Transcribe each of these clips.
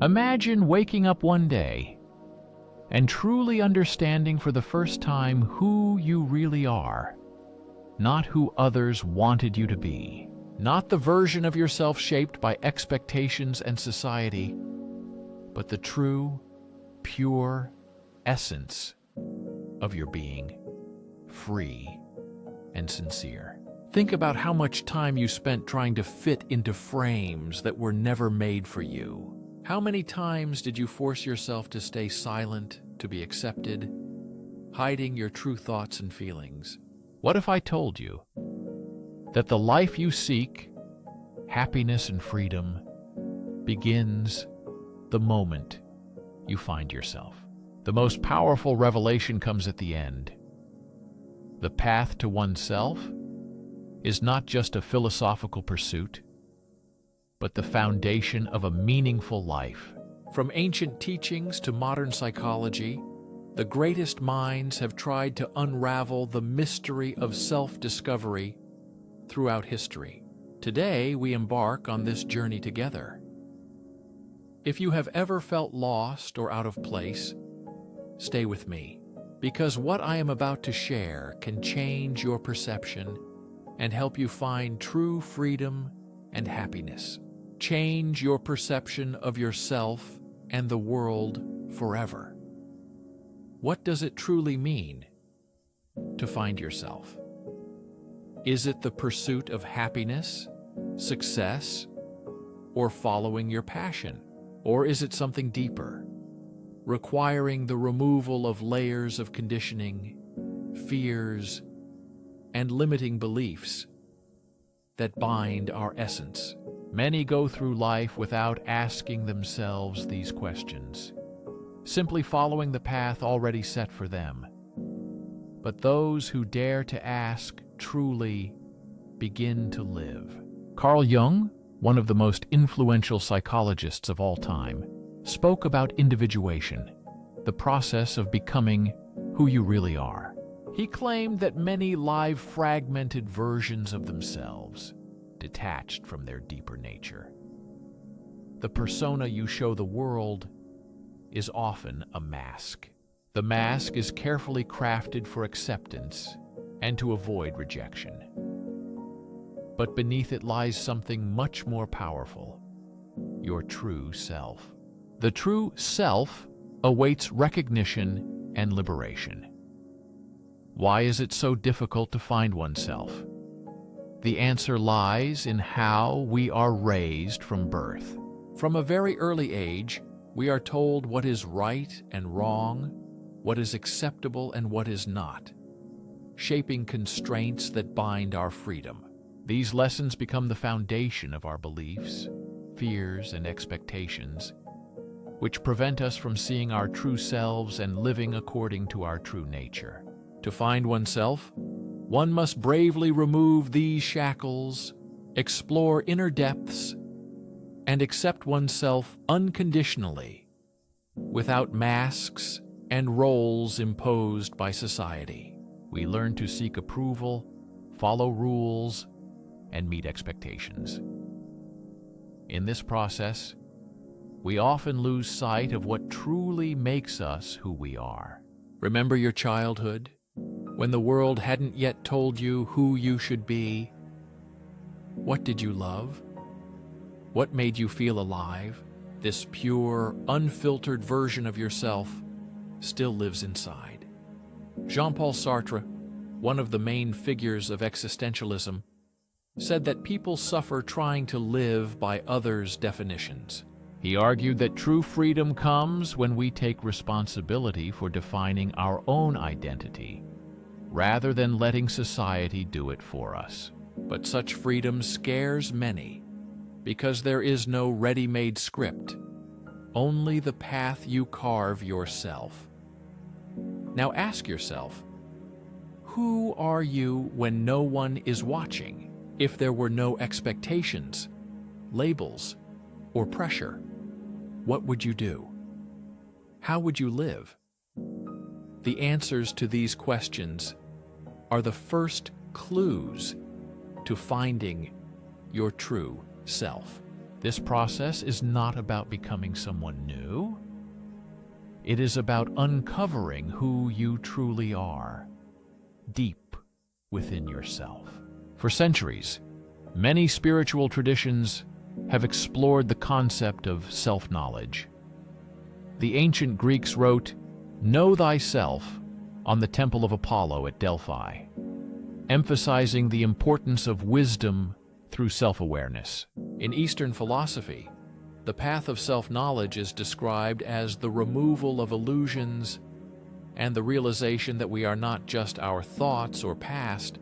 Imagine waking up one day and truly understanding for the first time who you really are, not who others wanted you to be, not the version of yourself shaped by expectations and society, but the true, pure essence of your being, free and sincere. Think about how much time you spent trying to fit into frames that were never made for you. How many times did you force yourself to stay silent, to be accepted, hiding your true thoughts and feelings? What if I told you that the life you seek, happiness and freedom, begins the moment you find yourself? The most powerful revelation comes at the end. The path to oneself is not just a philosophical pursuit, but the foundation of a meaningful life. From ancient teachings to modern psychology, the greatest minds have tried to unravel the mystery of self-discovery throughout history. Today, we embark on this journey together. If you have ever felt lost or out of place, stay with me, because what I am about to share can change your perception and help you find true freedom and happiness. Change your perception of yourself and the world forever. What does it truly mean to find yourself? Is it the pursuit of happiness, success, or following your passion? Or is it something deeper, requiring the removal of layers of conditioning, fears, and limiting beliefs that bind our essence? Many go through life without asking themselves these questions, simply following the path already set for them. But those who dare to ask truly begin to live. Carl Jung, one of the most influential psychologists of all time, spoke about individuation, the process of becoming who you really are. He claimed that many live fragmented versions of themselves, detached from their deeper nature. The persona you show the world is often a mask. The mask is carefully crafted for acceptance and to avoid rejection. But beneath it lies something much more powerful: your true self. The true self awaits recognition and liberation. Why is it so difficult to find oneself? The answer lies in how we are raised from birth. From a very early age, we are told what is right and wrong, what is acceptable and what is not, shaping constraints that bind our freedom. These lessons become the foundation of our beliefs, fears, and expectations, which prevent us from seeing our true selves and living according to our true nature. To find oneself, one must bravely remove these shackles, explore inner depths, and accept oneself unconditionally, without masks and roles imposed by society. We learn to seek approval, follow rules, and meet expectations. In this process, we often lose sight of what truly makes us who we are. Remember your childhood, when the world hadn't yet told you who you should be? What did you love? What made you feel alive? This pure, unfiltered version of yourself still lives inside. Jean-Paul Sartre, one of the main figures of existentialism, said that people suffer trying to live by others' definitions. He argued that true freedom comes when we take responsibility for defining our own identity, rather than letting society do it for us. But such freedom scares many, because there is no ready-made script, only the path you carve yourself. Now ask yourself, who are you when no one is watching? If there were no expectations, labels, or pressure, what would you do? How would you live? The answers to these questions are the first clues to finding your true self. This process is not about becoming someone new. It is about uncovering who you truly are, deep within yourself. For centuries, many spiritual traditions have explored the concept of self-knowledge. The ancient Greeks wrote, "Know thyself," on the Temple of Apollo at Delphi, emphasizing the importance of wisdom through self-awareness. In Eastern philosophy, the path of self-knowledge is described as the removal of illusions and the realization that we are not just our thoughts or past,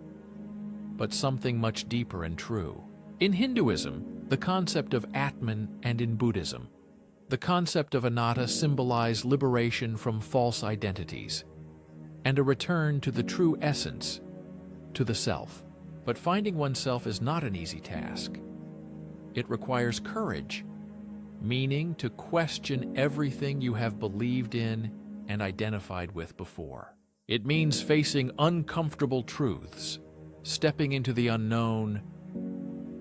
but something much deeper and true. In Hinduism, the concept of Atman, and in Buddhism, the concept of anatta symbolize liberation from false identities and a return to the true essence, to the self. But finding oneself is not an easy task. It requires courage, meaning to question everything you have believed in and identified with before. It means facing uncomfortable truths, stepping into the unknown,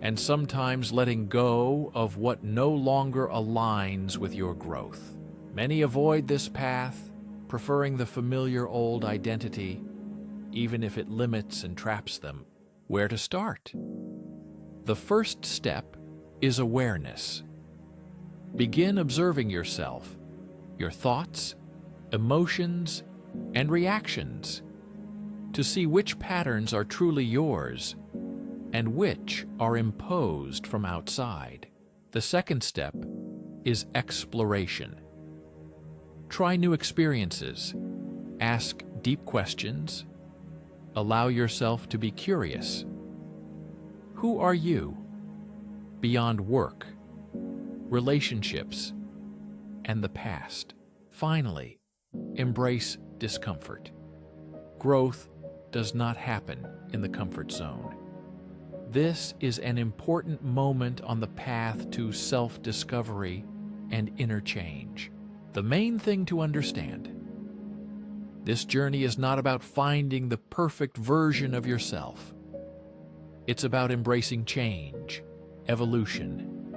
and sometimes letting go of what no longer aligns with your growth. Many avoid this path, preferring the familiar old identity, even if it limits and traps them. Where to start? The first step is awareness. Begin observing yourself, your thoughts, emotions, and reactions, to see which patterns are truly yours and which are imposed from outside. The second step is exploration. Try new experiences, ask deep questions, allow yourself to be curious. Who are you beyond work, relationships, and the past? Finally, embrace discomfort. Growth does not happen in the comfort zone. This is an important moment on the path to self-discovery and inner change. The main thing to understand: this journey is not about finding the perfect version of yourself. It's about embracing change, evolution,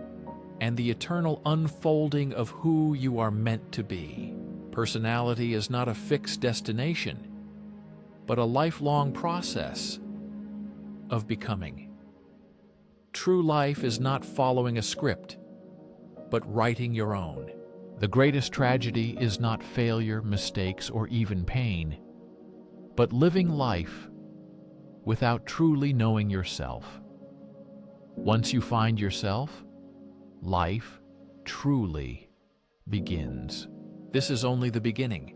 and the eternal unfolding of who you are meant to be. Personality is not a fixed destination, but a lifelong process of becoming. True life is not following a script, but writing your own. The greatest tragedy is not failure, mistakes, or even pain, but living life without truly knowing yourself. Once you find yourself, life truly begins. This is only the beginning.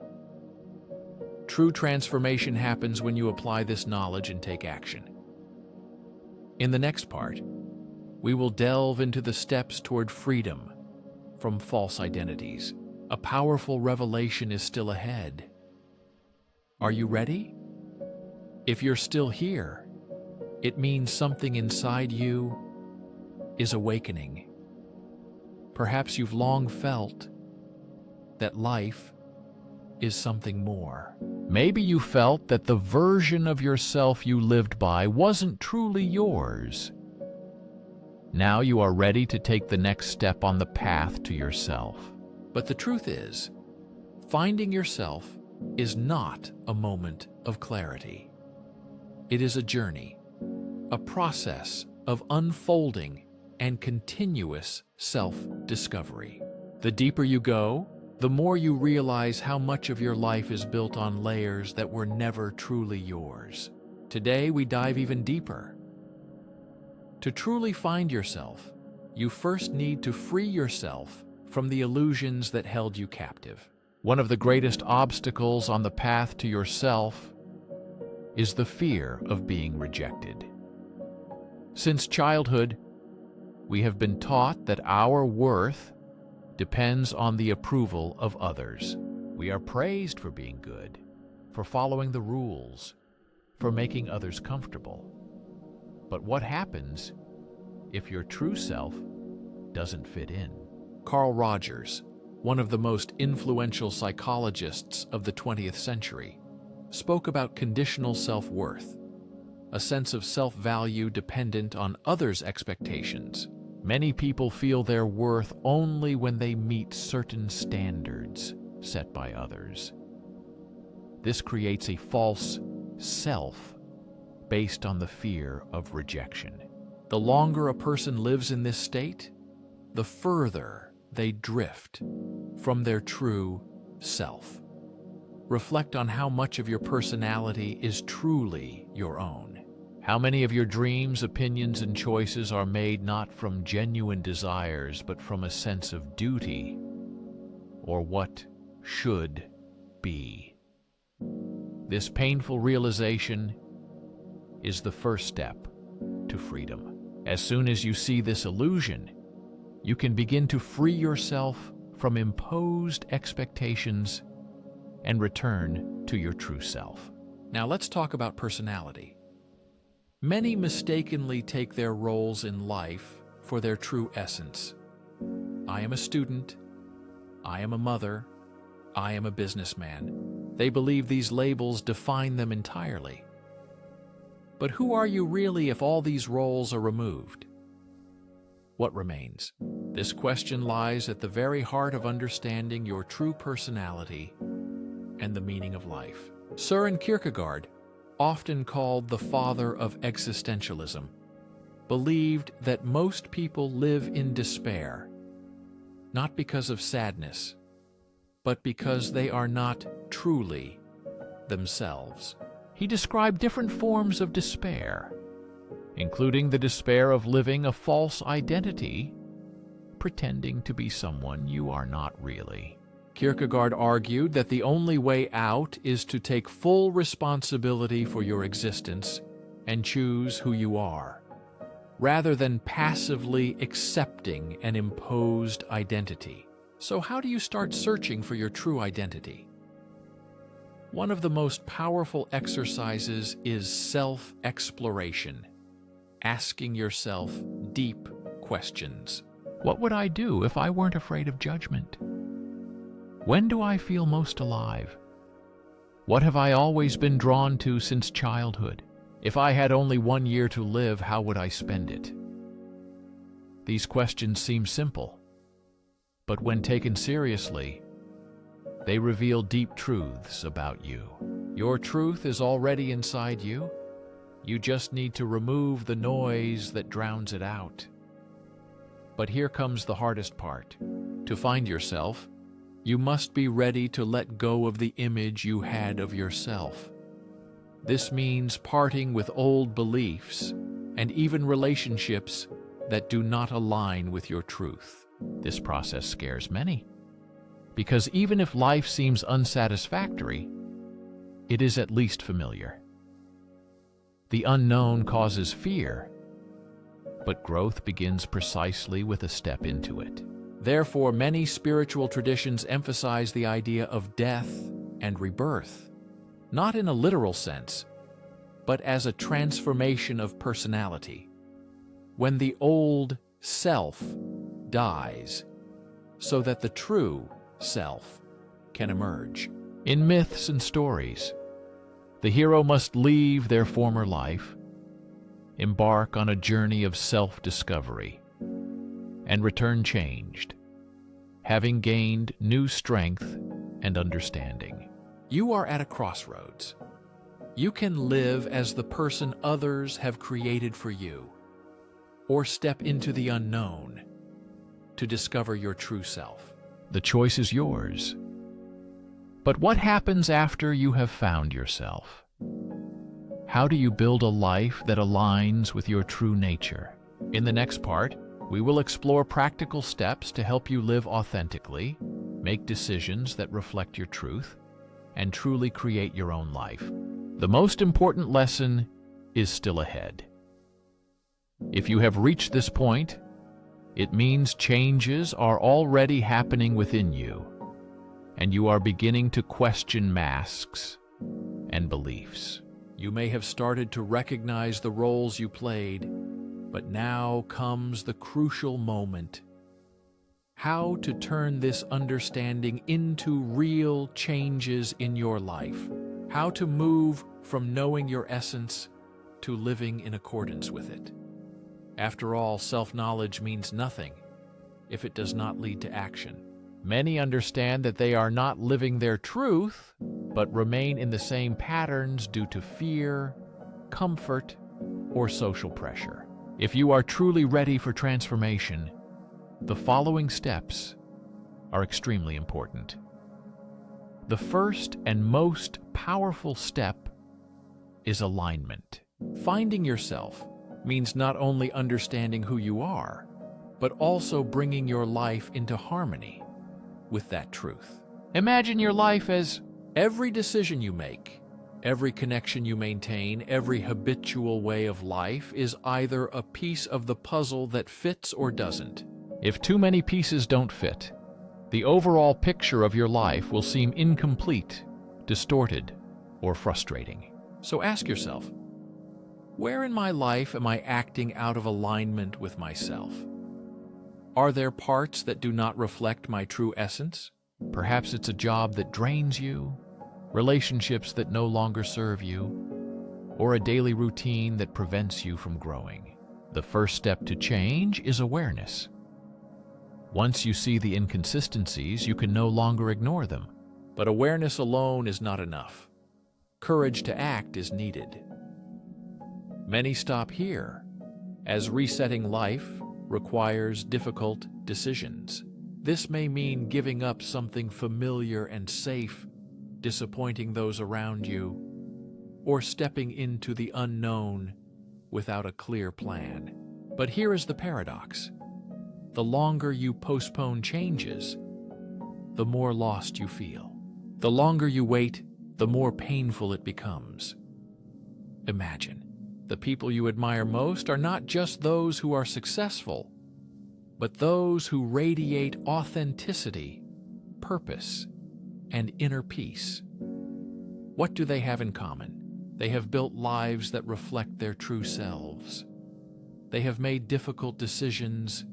True transformation happens when you apply this knowledge and take action. In the next part, we will delve into the steps toward freedom from false identities. A powerful revelation is still ahead. Are you ready? If you're still here, it means something inside you is awakening. Perhaps you've long felt that life is something more. Maybe you felt that the version of yourself you lived by wasn't truly yours. Now you are ready to take the next step on the path to yourself. But the truth is, finding yourself is not a moment of clarity. It is a journey, a process of unfolding and continuous self-discovery. The deeper you go, the more you realize how much of your life is built on layers that were never truly yours. Today, we dive even deeper. To truly find yourself, you first need to free yourself from the illusions that held you captive. One of the greatest obstacles on the path to yourself is the fear of being rejected. Since childhood, we have been taught that our worth depends on the approval of others. We are praised for being good, for following the rules, for making others comfortable. But what happens if your true self doesn't fit in? Carl Rogers, one of the most influential psychologists of the 20th century, spoke about conditional self-worth, a sense of self-value dependent on others' expectations. Many people feel their worth only when they meet certain standards set by others. This creates a false self based on the fear of rejection. The longer a person lives in this state, the further they drift from their true self. Reflect on how much of your personality is truly your own. How many of your dreams, opinions, and choices are made not from genuine desires, but from a sense of duty or what should be? This painful realization is the first step to freedom. As soon as you see this illusion, you can begin to free yourself from imposed expectations and return to your true self. Now let's talk about personality. Many mistakenly take their roles in life for their true essence. I am a student. I am a mother. I am a businessman. They believe these labels define them entirely. But who are you really if all these roles are removed? What remains? This question lies at the very heart of understanding your true personality and the meaning of life. Søren Kierkegaard, often called the father of existentialism, believed that most people live in despair, not because of sadness, but because they are not truly themselves. He described different forms of despair, including the despair of living a false identity, pretending to be someone you are not really. Kierkegaard argued that the only way out is to take full responsibility for your existence and choose who you are, rather than passively accepting an imposed identity. So how do you start searching for your true identity? One of the most powerful exercises is self-exploration, asking yourself deep questions. What would I do if I weren't afraid of judgment? When do I feel most alive? What have I always been drawn to since childhood? If I had only 1 year to live, how would I spend it? These questions seem simple, but when taken seriously, they reveal deep truths about you. Your truth is already inside you. You just need to remove the noise that drowns it out. But here comes the hardest part. To find yourself, you must be ready to let go of the image you had of yourself. This means parting with old beliefs and even relationships that do not align with your truth. This process scares many, because even if life seems unsatisfactory, it is at least familiar. The unknown causes fear, but growth begins precisely with a step into it. Therefore, many spiritual traditions emphasize the idea of death and rebirth, not in a literal sense, but as a transformation of personality. When the old self dies, so that the true self can emerge. In myths and stories, the hero must leave their former life, embark on a journey of self-discovery, and return changed, having gained new strength and understanding. You are at a crossroads. You can live as the person others have created for you, or step into the unknown to discover your true self. The choice is yours. But what happens after you have found yourself? How do you build a life that aligns with your true nature? In the next part, we will explore practical steps to help you live authentically, make decisions that reflect your truth, and truly create your own life. The most important lesson is still ahead. If you have reached this point, it means changes are already happening within you, and you are beginning to question masks and beliefs. You may have started to recognize the roles you played, but now comes the crucial moment. How to turn this understanding into real changes in your life. How to move from knowing your essence to living in accordance with it. After all, self-knowledge means nothing if it does not lead to action. Many understand that they are not living their truth, but remain in the same patterns due to fear, comfort, or social pressure. If you are truly ready for transformation, the following steps are extremely important. The first and most powerful step is alignment. Finding yourself means not only understanding who you are, but also bringing your life into harmony with that truth. Imagine your life as every decision you make, every connection you maintain, every habitual way of life is either a piece of the puzzle that fits or doesn't. If too many pieces don't fit, the overall picture of your life will seem incomplete, distorted, or frustrating. So ask yourself, where in my life am I acting out of alignment with myself? Are there parts that do not reflect my true essence? Perhaps it's a job that drains you, relationships that no longer serve you, or a daily routine that prevents you from growing. The first step to change is awareness. Once you see the inconsistencies, you can no longer ignore them. But awareness alone is not enough. Courage to act is needed. Many stop here, as resetting life requires difficult decisions. This may mean giving up something familiar and safe, disappointing those around you, or stepping into the unknown without a clear plan. But here is the paradox. The longer you postpone changes, the more lost you feel. The longer you wait, the more painful it becomes. Imagine, the people you admire most are not just those who are successful, but those who radiate authenticity, purpose, and inner peace. What do they have in common? They have built lives that reflect their true selves. They have made difficult decisions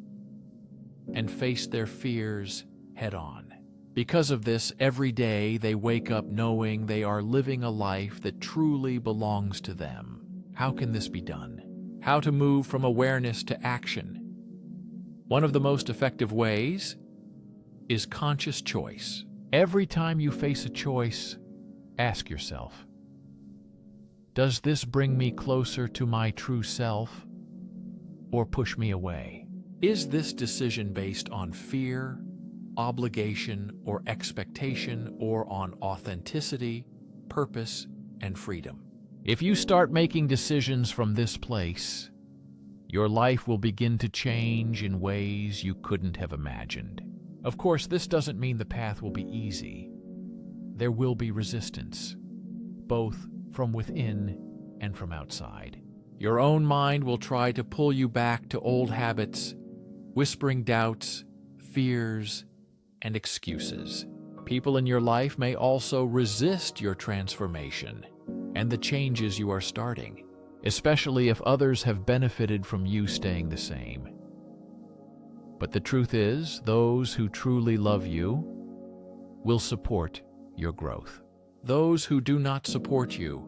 and faced their fears head-on. Because of this, every day they wake up knowing they are living a life that truly belongs to them. How can this be done? How to move from awareness to action? One of the most effective ways is conscious choice. Every time you face a choice, ask yourself, does this bring me closer to my true self or push me away? Is this decision based on fear, obligation, or expectation, or on authenticity, purpose, and freedom? If you start making decisions from this place, your life will begin to change in ways you couldn't have imagined. Of course, this doesn't mean the path will be easy. There will be resistance, both from within and from outside. Your own mind will try to pull you back to old habits, whispering doubts, fears, and excuses. People in your life may also resist your transformation and the changes you are starting, especially if others have benefited from you staying the same. But the truth is, those who truly love you will support your growth. Those who do not support you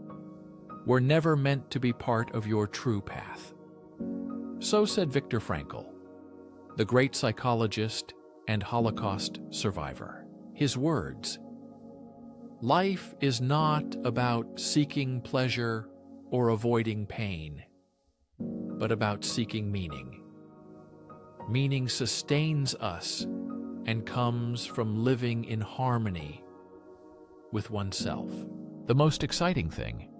were never meant to be part of your true path. So said Viktor Frankl, the great psychologist and Holocaust survivor. His words, "Life is not about seeking pleasure or avoiding pain, but about seeking meaning. Meaning sustains us and comes from living in harmony with oneself." The most exciting thing,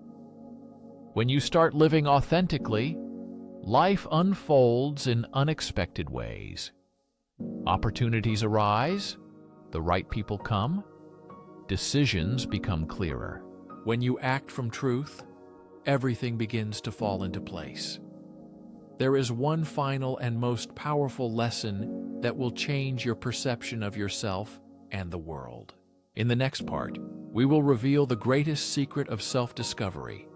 when you start living authentically, life unfolds in unexpected ways. Opportunities arise, the right people come, decisions become clearer. When you act from truth, everything begins to fall into place. There is one final and most powerful lesson that will change your perception of yourself and the world. In the next part, we will reveal the greatest secret of self-discovery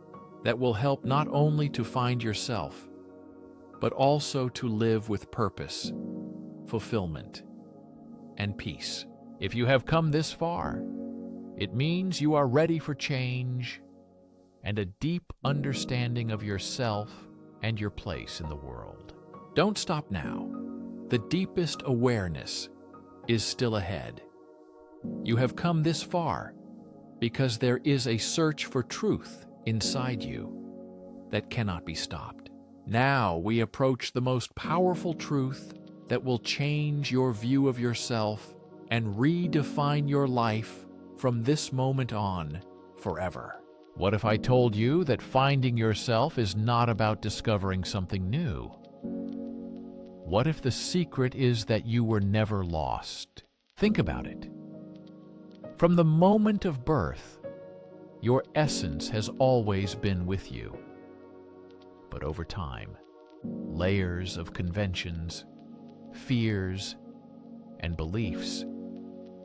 that will help not only to find yourself, but also to live with purpose, fulfillment, and peace. If you have come this far, it means you are ready for change and a deep understanding of yourself and your place in the world. Don't stop now. The deepest awareness is still ahead. You have come this far because there is a search for truth inside you that cannot be stopped. Now we approach the most powerful truth that will change your view of yourself and redefine your life from this moment on forever. What if I told you that finding yourself is not about discovering something new? What if the secret is that you were never lost? Think about it. From the moment of birth, your essence has always been with you. But over time, layers of conventions, fears, and beliefs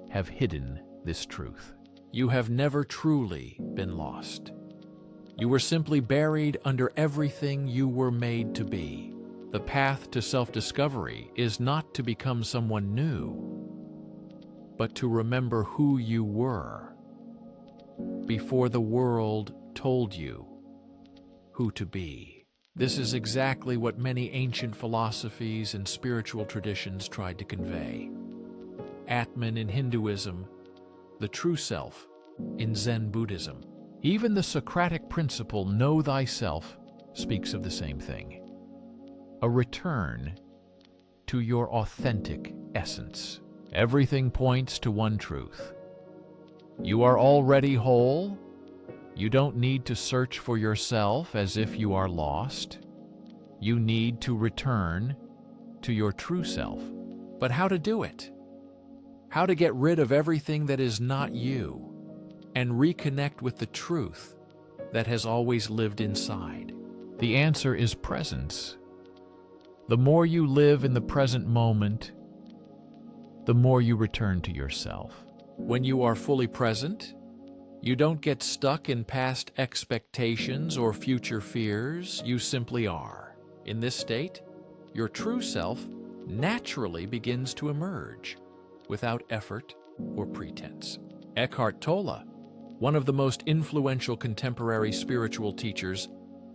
have hidden this truth. You have never truly been lost. You were simply buried under everything you were made to be. The path to self-discovery is not to become someone new, but to remember who you were before the world told you who to be. This is exactly what many ancient philosophies and spiritual traditions tried to convey. Atman in Hinduism, the true self in Zen Buddhism. Even the Socratic principle, know thyself, speaks of the same thing. A return to your authentic essence. Everything points to one truth. You are already whole. You don't need to search for yourself as if you are lost. You need to return to your true self. But how to do it? How to get rid of everything that is not you and reconnect with the truth that has always lived inside? The answer is presence. The more you live in the present moment, the more you return to yourself. When you are fully present, you don't get stuck in past expectations or future fears. You simply are. In this state, your true self naturally begins to emerge without effort or pretense. Eckhart Tolle, one of the most influential contemporary spiritual teachers,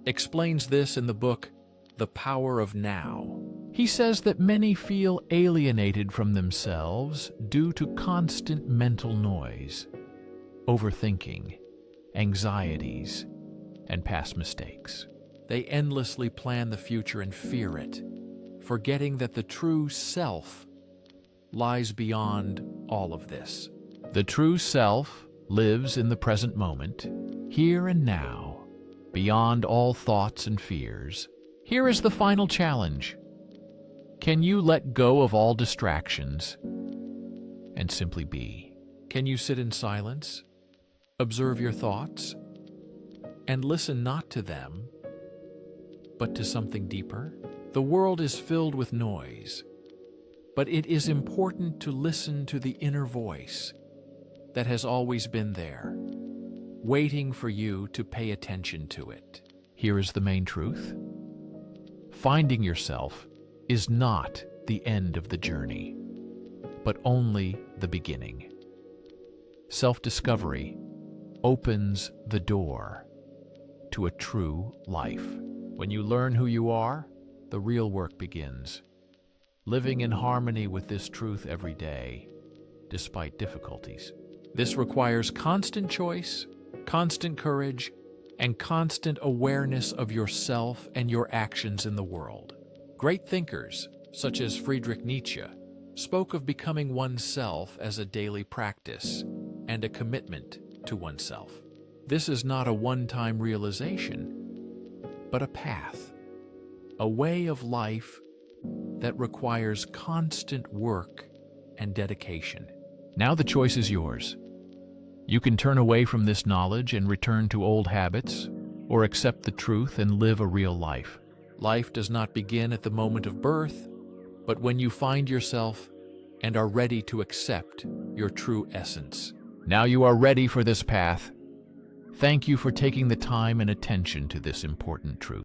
explains this in the book, The Power of Now. He says that many feel alienated from themselves due to constant mental noise, overthinking, anxieties, and past mistakes. They endlessly plan the future and fear it, forgetting that the true self lies beyond all of this. The true self lives in the present moment, here and now, beyond all thoughts and fears. Here is the final challenge. Can you let go of all distractions and simply be? Can you sit in silence, observe your thoughts, and listen not to them, but to something deeper? The world is filled with noise, but it is important to listen to the inner voice that has always been there, waiting for you to pay attention to it. Here is the main truth. Finding yourself is not the end of the journey, but only the beginning. Self-discovery opens the door to a true life. When you learn who you are, the real work begins. Living in harmony with this truth every day, despite difficulties. This requires constant choice, constant courage, and constant awareness of yourself and your actions in the world. Great thinkers, such as Friedrich Nietzsche, spoke of becoming oneself as a daily practice and a commitment to oneself. This is not a one-time realization, but a path, a way of life that requires constant work and dedication. Now the choice is yours. You can turn away from this knowledge and return to old habits, or accept the truth and live a real life. Life does not begin at the moment of birth, but when you find yourself and are ready to accept your true essence. Now you are ready for this path. Thank you for taking the time and attention to this important truth.